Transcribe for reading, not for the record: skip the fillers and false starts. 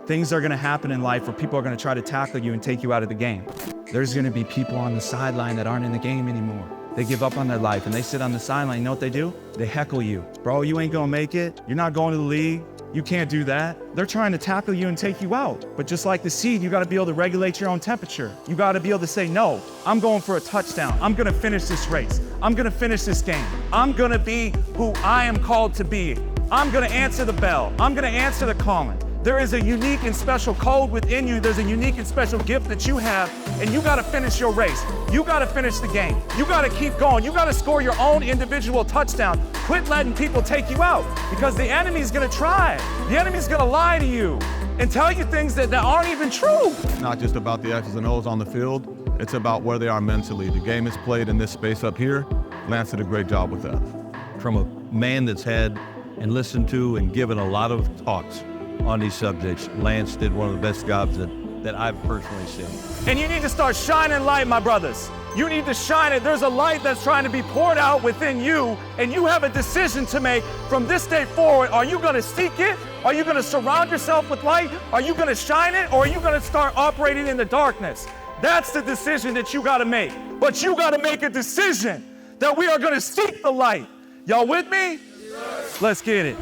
things are gonna happen in life where people are gonna try to tackle you and take you out of the game. There's gonna be people on the sideline that aren't in the game anymore. They give up on their life and they sit on the sideline. You know what they do? They heckle you. Bro, you ain't gonna make it. You're not going to the league. You can't do that. They're trying to tackle you and take you out. But just like the seed, you gotta be able to regulate your own temperature. You gotta be able to say, no, I'm going for a touchdown. I'm gonna finish this race. I'm gonna finish this game. I'm gonna be who I am called to be. I'm gonna answer the bell. I'm gonna answer the calling. There is a unique and special code within you. There's a unique and special gift that you have, and you gotta finish your race. You gotta finish the game. You gotta keep going. You gotta score your own individual touchdown. Quit letting people take you out, because the enemy's gonna try. The enemy's gonna lie to you and tell you things that aren't even true. It's not just about the X's and O's on the field, it's about where they are mentally. The game is played in this space up here. Lance did a great job with that. From a man that's had and listened to and given a lot of talks on these subjects, Lance did one of the best jobs that I've personally seen. And you need to start shining light, my brothers. You need to shine it. There's a light that's trying to be poured out within you, and you have a decision to make from this day forward. Are you gonna seek it? Are you gonna surround yourself with light? Are you gonna shine it? Or are you gonna start operating in the darkness? That's the decision that you gotta make. But you gotta make a decision that we are gonna seek the light. Y'all with me? Let's get it.